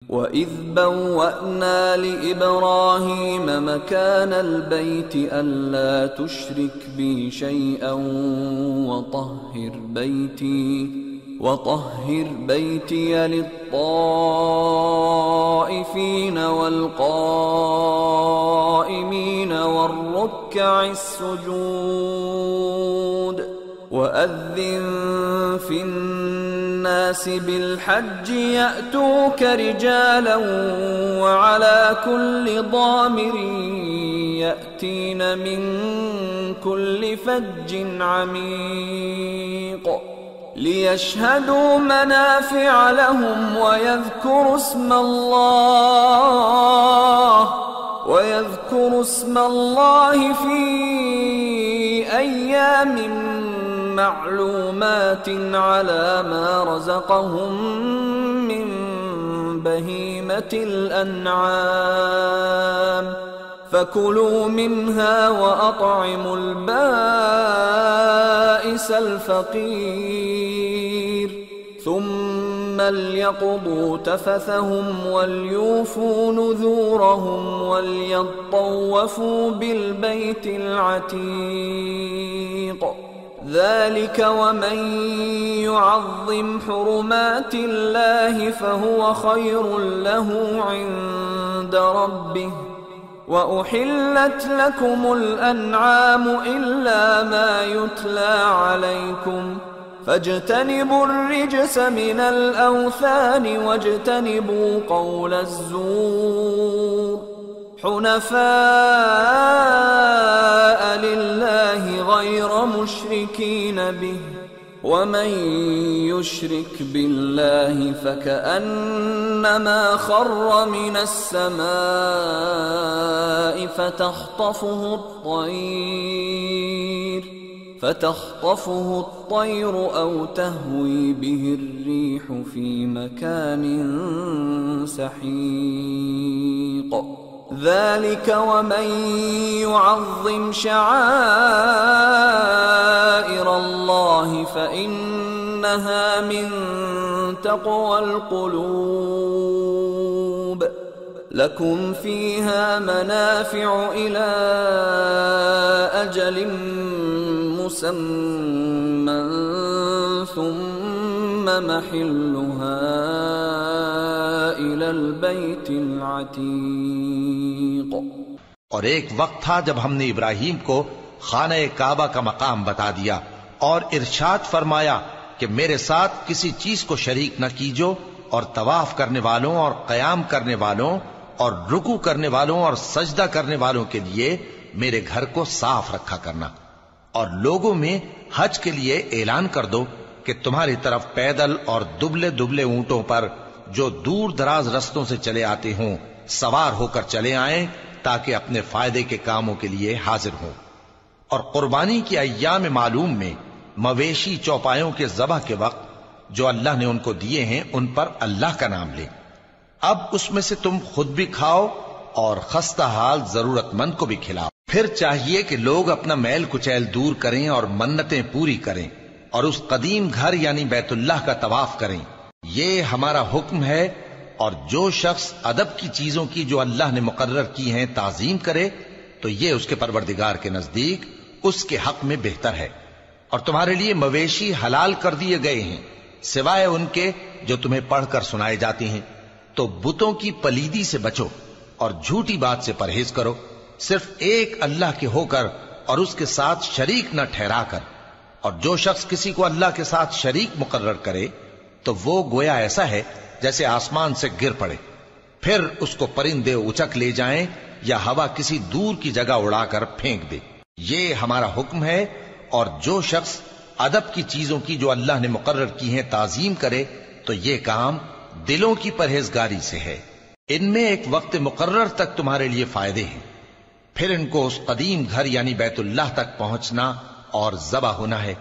وَإِذْ بَوَّأْنَا لِإِبْرَاهِيمَ مَكَانَ الْبَيْتِ أَلَّا تُشْرِكْ بِي شَيْئًا وَطَهِّرْ بَيْتِيَ لِلطَّائِفِينَ وَالْقَائِمِينَ وَالرُّكَّعِ السُّجُودِ وَأَذِّن فِي النَّاسِ بِالْحَجِّ يَأْتُوكَ رِجَالًا وَعَلَى كُلِّ ضَامِرٍ يَأْتِينَ مِنْ كُلِّ فَجٍّ عَمِيقٍ لِيَشْهَدُوا مَنَافِعَ لَهُمْ وَيَذْكُرُوا اسْمَ اللَّهِ فِي أَيَّامٍ معلومات على ما رزقهم من بهيمة الأنعام فكلوا منها وأطعموا البائس الفقير ثم ليقضوا تفثهم وليوفوا نذورهم وليطوفوا بالبيت العتيق ذلك ومن يعظم حرمات الله فهو خير له عند ربه وأحلت لكم الأنعام إلا ما يتلى عليكم فاجتنبوا الرجس من الأوثان واجتنبوا قول الزور حنفاء لله غير مشركين به ومن يشرك بالله فكأنما خر من السماء فتخطفه الطير أو تهوي به الريح في مكان سحيق ذلك ومن يعظم شعائر الله فإنها من تقوى القلوب لكم فيها منافع إلى أجل مسمى ثم محلها إلى البيت العتيق۔ اور ایک وقت تھا جب ہم نے ابراہیم کو خانہ کعبہ کا مقام بتا دیا اور ارشاد فرمایا کہ میرے ساتھ کسی چیز کو شریک نہ کیجو اور طواف کرنے والوں اور قیام کرنے والوں اور رکوع کرنے والوں اور سجدہ کرنے والوں کے لیے میرے گھر کو صاف رکھا کرنا، اور لوگوں میں حج کے لیے اعلان کر دو کہ تمہاری طرف پیدل اور دبلے دبلے اونٹوں پر جو دور دراز رستوں سے چلے آتے ہوں سوار ہو کر چلے آئیں تاکہ اپنے فائدے کے کاموں کے لیے حاضر ہوں، اور قربانی کے ایام معلوم میں مویشی چوپایوں کے ذبح کے وقت جو اللہ نے ان کو دیے ہیں ان پر اللہ کا نام لیں۔ اب اس میں سے تم خود بھی کھاؤ اور خستہ حال ضرورت مند کو بھی کھلاؤ۔ پھر چاہیے کہ لوگ اپنا میل کچیل دور کریں اور منتیں پوری کریں اور اس قدیم گھر یعنی بیت اللہ کا طواف کریں، یہ ہمارا حکم ہے، اور جو شخص ادب کی چیزوں کی جو اللہ نے مقرر کی ہیں تعظیم کرے تو یہ اس کے پروردگار کے نزدیک اس کے حق میں بہتر ہے۔ اور تمہارے لیے مویشی حلال کر دیے گئے ہیں سوائے ان کے جو تمہیں پڑھ کر سنائے جاتے ہیں، تو بتوں کی پلیدی سے بچو اور جھوٹی بات سے پرہیز کرو، صرف ایک اللہ کے ہو کر اور اس کے ساتھ شریک نہ ٹھہرا کر، اور جو شخص کسی کو اللہ کے ساتھ شریک مقرر کرے تو وہ گویا ایسا ہے جیسے آسمان سے گر پڑے، پھر اس کو پرندے اچک لے جائیں یا ہوا کسی دور کی جگہ اڑا کر پھینک دے۔ یہ ہمارا حکم ہے، اور جو شخص ادب کی چیزوں کی جو اللہ نے مقرر کی ہیں تعظیم کرے تو یہ کام دلوں کی پرہیزگاری سے ہے۔ ان میں ایک وقت مقرر تک تمہارے لیے فائدے ہیں، پھر ان کو اس قدیم گھر یعنی بیت اللہ تک پہنچنا اور ذبح ہونا ہے۔